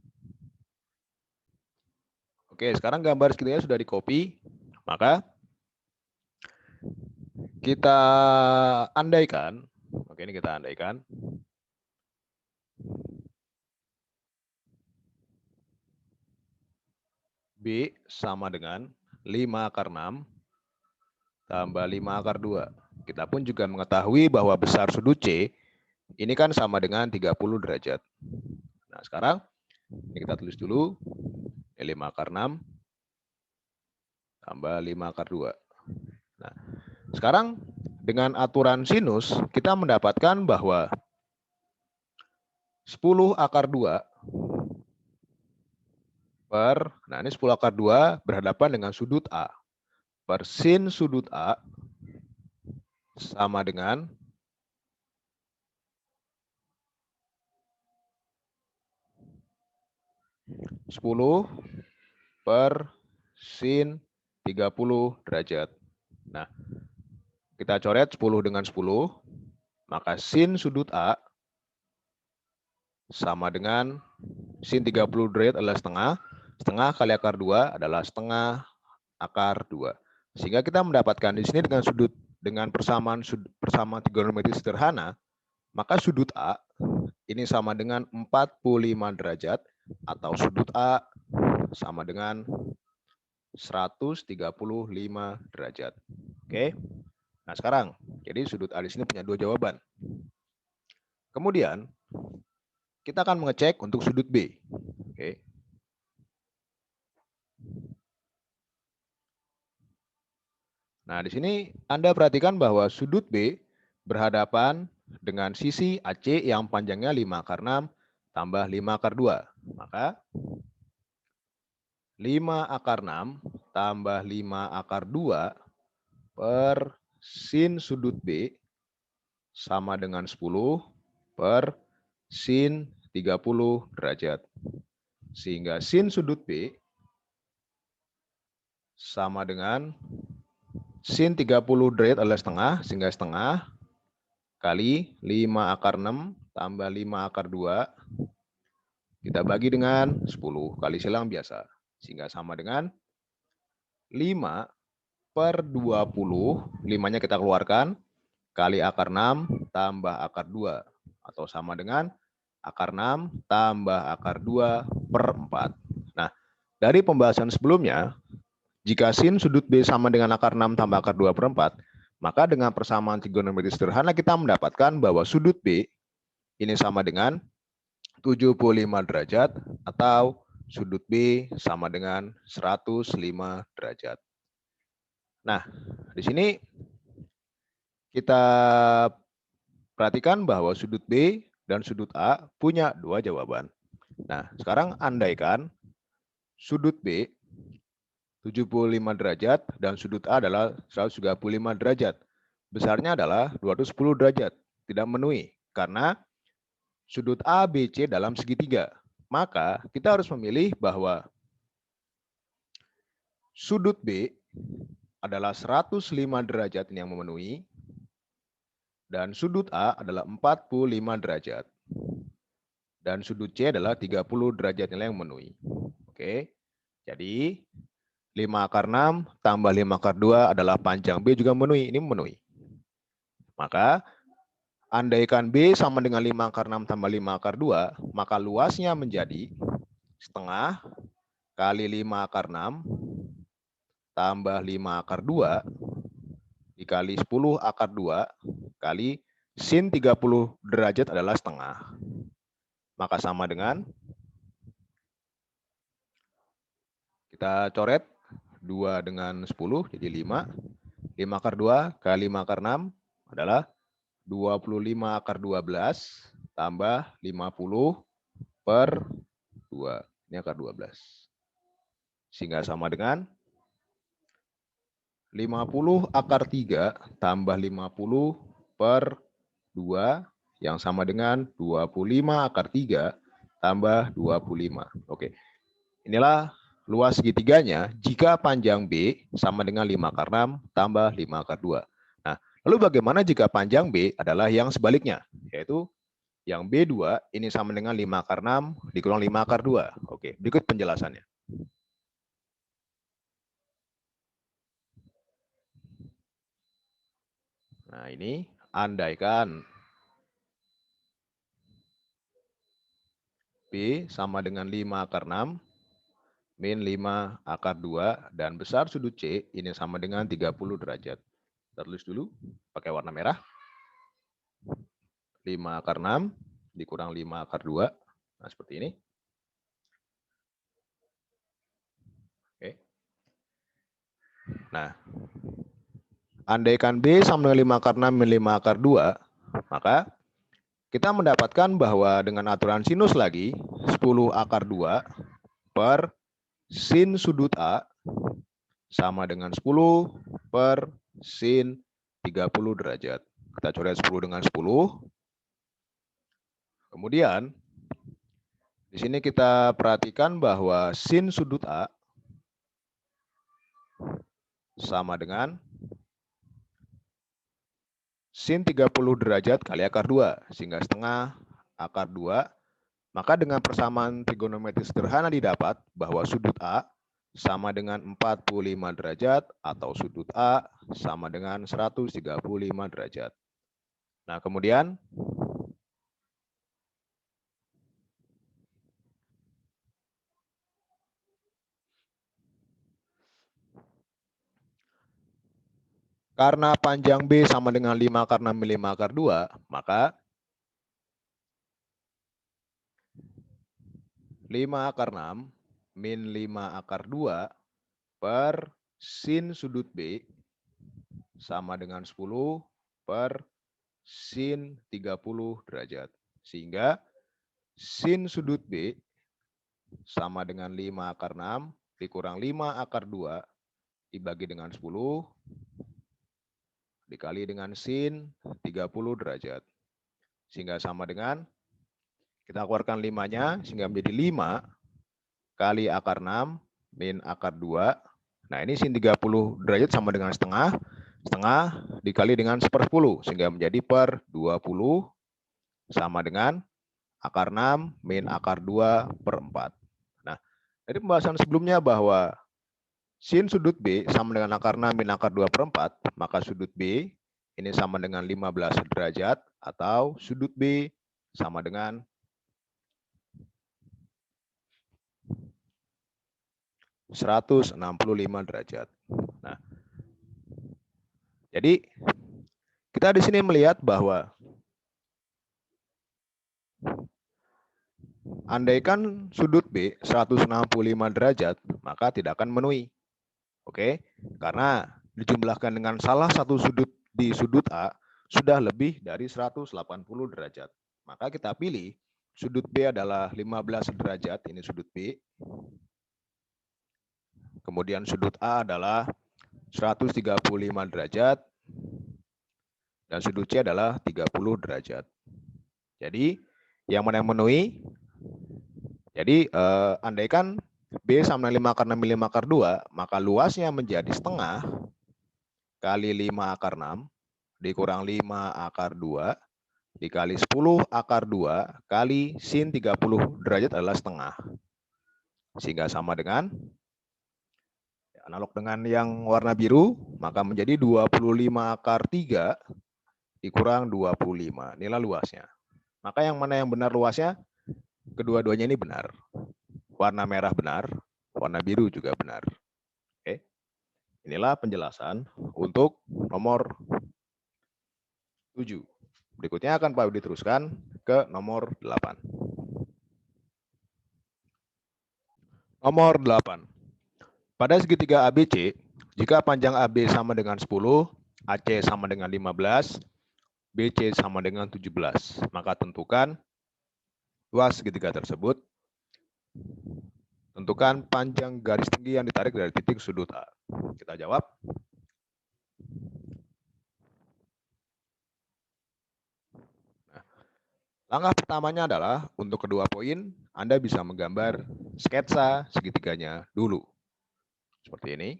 Oke, sekarang gambar segitiga sudah di-copy. Maka kita andaikan, oke, ini kita andaikan B sama dengan 5 akar 6 tambah 5 akar 2. Kita pun juga mengetahui bahwa besar sudut C ini kan sama dengan 30 derajat. Nah, sekarang ini kita tulis dulu 5 akar 6 tambah 5 akar 2. Nah, sekarang dengan aturan sinus kita mendapatkan bahwa 10 akar 2 per, nah ini 10 akar 2 berhadapan dengan sudut A. Per sin sudut A sama dengan 10 per sin 30 derajat. Nah, kita coret 10 dengan 10, maka sin sudut A sama dengan sin 30 derajat adalah setengah, setengah kali akar 2 adalah setengah akar 2. Sehingga kita mendapatkan di sini dengan persamaan trigonometri sederhana, maka sudut A ini sama dengan 45 derajat, atau sudut A sama dengan 135 derajat. Oke. Nah, sekarang jadi sudut A di sini punya dua jawaban. Kemudian kita akan mengecek untuk sudut B. Oke. Nah, di sini Anda perhatikan bahwa sudut B berhadapan dengan sisi AC yang panjangnya 5 akar 6 tambah 5 akar 2. Maka 5 akar 6 tambah 5 akar 2 per sin sudut B sama dengan 10 per sin 30 derajat. Sehingga sin sudut B sama dengan sin 30 derajat adalah setengah, sehingga setengah kali 5 akar 6 tambah 5 akar 2, kita bagi dengan 10 kali silang biasa. Sehingga sama dengan 5 per 20, 5-nya kita keluarkan, kali akar 6 tambah akar 2. Atau sama dengan akar 6 tambah akar 2 per 4. Nah, dari pembahasan sebelumnya, jika sin sudut B sama dengan akar 6 tambah akar 2 per 4, maka dengan persamaan trigonometri sederhana kita mendapatkan bahwa sudut B ini sama dengan 75 derajat, atau sudut B sama dengan 105 derajat. Nah, di sini kita perhatikan bahwa sudut B dan sudut A punya dua jawaban. Nah, sekarang andaikan sudut B 75 derajat dan sudut A adalah 135 derajat. Besarnya adalah 210 derajat. Tidak memenuhi karena sudut A, B, C dalam segitiga. Maka kita harus memilih bahwa sudut B adalah 105 derajat yang memenuhi dan sudut A adalah 45 derajat. Dan sudut C adalah 30 derajat yang memenuhi. Oke. Jadi 5 akar 6 tambah 5 akar 2 adalah panjang B juga memenuhi. Ini memenuhi. Maka andaikan B sama dengan 5 akar 6 tambah 5 akar 2, maka luasnya menjadi setengah kali 5 akar 6 tambah 5 akar 2 dikali 10 akar 2 kali sin 30 derajat adalah setengah. Maka sama dengan, kita coret 2 dengan 10 jadi 5. 5 akar 2 kali 5 akar 6 adalah 25 akar 12 tambah 50 per 2. Ini akar 12. Sehingga sama dengan 50 akar 3 tambah 50 per 2 yang sama dengan 25 akar 3 tambah 25. Oke. Inilah luas segitiganya jika panjang B sama dengan 5 akar 6 tambah 5 akar 2. Nah, lalu bagaimana jika panjang B adalah yang sebaliknya? Yaitu yang B2 ini sama dengan 5 akar 6 dikurang 5 akar 2. Oke, berikut penjelasannya. Nah, ini andaikan B sama dengan 5 akar 6 min 5 akar 2 dan besar sudut C ini sama dengan 30 derajat. Kita tulis dulu pakai warna merah. 5 akar 6 dikurang 5 akar 2. Nah, seperti ini. Oke. Nah, andaikan B sama dengan 5 akar 6 min 5 akar 2, maka kita mendapatkan bahwa dengan aturan sinus lagi, 10 akar 2 per sin sudut A sama dengan 10 per sin 30 derajat. Kita coret 10 dengan 10. Kemudian, di sini kita perhatikan bahwa sin sudut A sama dengan sin 30 derajat kali akar 2, sehingga setengah akar 2. Maka dengan persamaan trigonometri sederhana didapat bahwa sudut A sama dengan 45 derajat atau sudut A sama dengan 135 derajat. Nah, kemudian karena panjang B sama dengan 5 akar 6 min 5 akar 2, maka 5 akar 6 min 5 akar 2 per sin sudut B sama dengan 10 per sin 30 derajat. Sehingga sin sudut B sama dengan 5 akar 6 dikurang 5 akar 2 dibagi dengan 10 dikali dengan sin 30 derajat. Sehingga sama dengan, kita keluarkan 5-nya sehingga menjadi 5 kali akar 6 min akar 2. Nah, ini sin 30 derajat sama dengan setengah. Setengah dikali dengan 1/10 sehingga menjadi per 20 sama dengan akar 6 min akar 2 per 4. Nah, dari pembahasan sebelumnya bahwa sin sudut B sama dengan akar 6 min akar 2 per 4, maka sudut B ini sama dengan 15 derajat atau sudut B sama dengan 165 derajat. Nah, jadi kita di sini melihat bahwa andaikan sudut B 165 derajat, maka tidak akan memenuhi. Oke, karena dijumlahkan dengan salah satu sudut di sudut A sudah lebih dari 180 derajat. Maka kita pilih sudut B adalah 15 derajat, ini sudut B. kemudian sudut A adalah 135 derajat, dan sudut C adalah 30 derajat. Jadi, yang mana yang memenuhi? Jadi, andaikan B sama 5 akar 6 5 akar 2, maka luasnya menjadi setengah kali 5 akar 6 dikurang 5 akar 2 dikali 10 akar 2 kali sin 30 derajat adalah setengah. Sehingga sama dengan, analog dengan yang warna biru, maka menjadi 25 akar 3 dikurang 25. Inilah luasnya. Maka yang mana yang benar luasnya? Kedua-duanya ini benar. Warna merah benar, warna biru juga benar. Oke. Inilah penjelasan untuk nomor 7. Berikutnya akan Pak Budi teruskan ke nomor 8. Nomor 8. Pada segitiga ABC, jika panjang AB sama dengan 10, AC sama dengan 15, BC sama dengan 17, maka tentukan luas segitiga tersebut. Tentukan panjang garis tinggi yang ditarik dari titik sudut A. Kita jawab. Nah, langkah pertamanya adalah untuk kedua poin, Anda bisa menggambar sketsa segitiganya dulu. Seperti ini.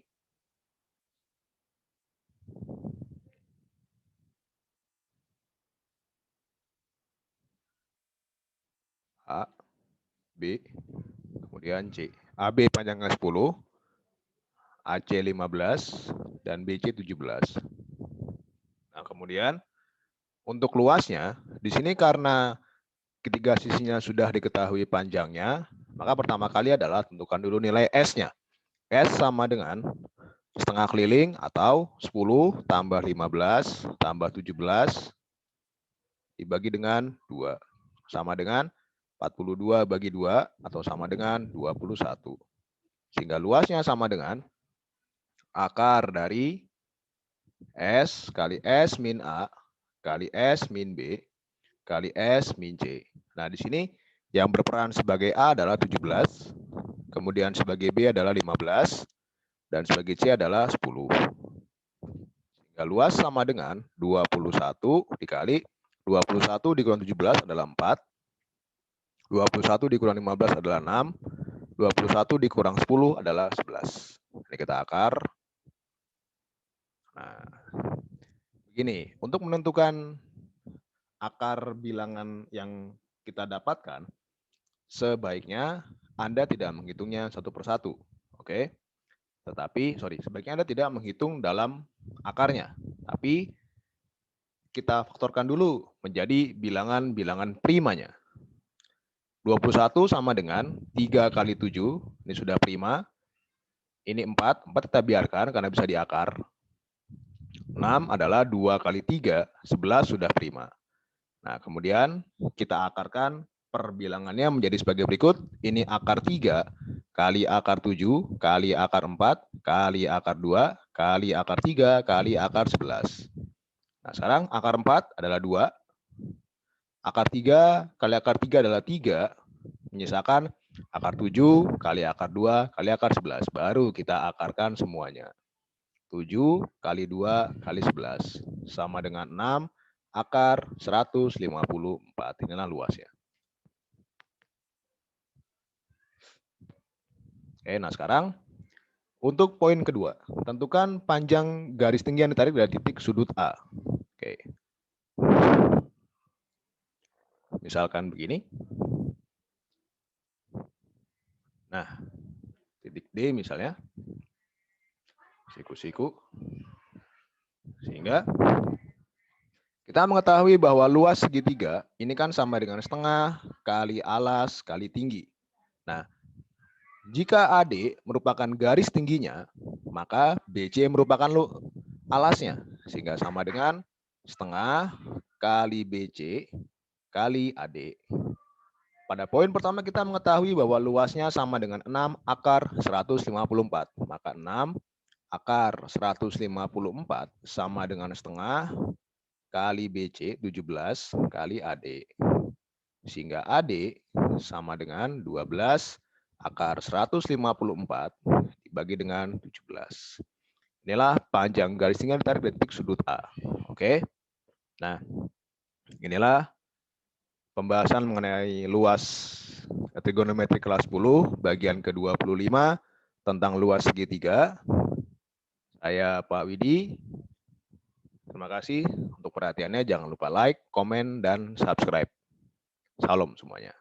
A, B, kemudian C. AB panjangnya 10, AC 15, dan BC 17. Nah, kemudian untuk luasnya, di sini karena ketiga sisinya sudah diketahui panjangnya, maka pertama kali adalah tentukan dulu nilai S-nya. S sama dengan setengah keliling atau 10 tambah 15 tambah 17 dibagi dengan 2. Sama dengan 42 bagi 2 atau sama dengan 21. Sehingga luasnya sama dengan akar dari S kali S min A kali S min B kali S min C. Nah, di sini yang berperan sebagai A adalah 17, kemudian sebagai B adalah 15, dan sebagai C adalah 10. Sehingga luas sama dengan 21 dikali 21 dikurang 17 adalah 4, 21 dikurang 15 adalah 6, 21 dikurang 10 adalah 11. Ini kita akar. Nah, begini, untuk menentukan akar bilangan yang kita dapatkan, sebaiknya Anda tidak menghitungnya satu persatu. Oke? Tetapi, sebaiknya Anda tidak menghitung dalam akarnya. Tapi, kita faktorkan dulu menjadi bilangan-bilangan primanya. 21 sama dengan 3 kali 7, ini sudah prima. Ini 4 kita biarkan karena bisa diakar. 6 adalah 2 kali 3, 11 sudah prima. Nah, kemudian kita akarkan perbilangannya menjadi sebagai berikut. Ini akar 3 kali akar 7 kali akar 4 kali akar 2 kali akar 3 kali akar 11. Nah, sekarang akar 4 adalah 2. Akar 3 kali akar 3 adalah 3. Menyisakan akar 7 kali akar 2 kali akar 11. Baru kita akarkan semuanya. 7 kali 2 kali 11 sama dengan 6 akar 154. Inilah luasnya. Oke, nah sekarang untuk poin kedua, tentukan panjang garis tinggi yang ditarik dari titik sudut A. Oke. Misalkan begini. Nah, titik D misalnya. Siku-siku. Sehingga kita mengetahui bahwa luas segitiga ini kan sama dengan setengah kali alas kali tinggi. Nah, jika AD merupakan garis tingginya, maka BC merupakan alasnya. Sehingga sama dengan setengah kali BC kali AD. Pada poin pertama kita mengetahui bahwa luasnya sama dengan 6 akar 154. Maka 6 akar 154 sama dengan setengah kali BC 17 kali AD. Sehingga AD sama dengan 12 akar 154 dibagi dengan 17. Inilah panjang garis tinggal ditarik dari titik sudut A. Oke. Nah, inilah pembahasan mengenai luas trigonometri kelas 10 bagian ke-25 tentang luas segitiga. Saya Pak Widi. Terima kasih untuk perhatiannya. Jangan lupa like, komen, dan subscribe. Salam semuanya.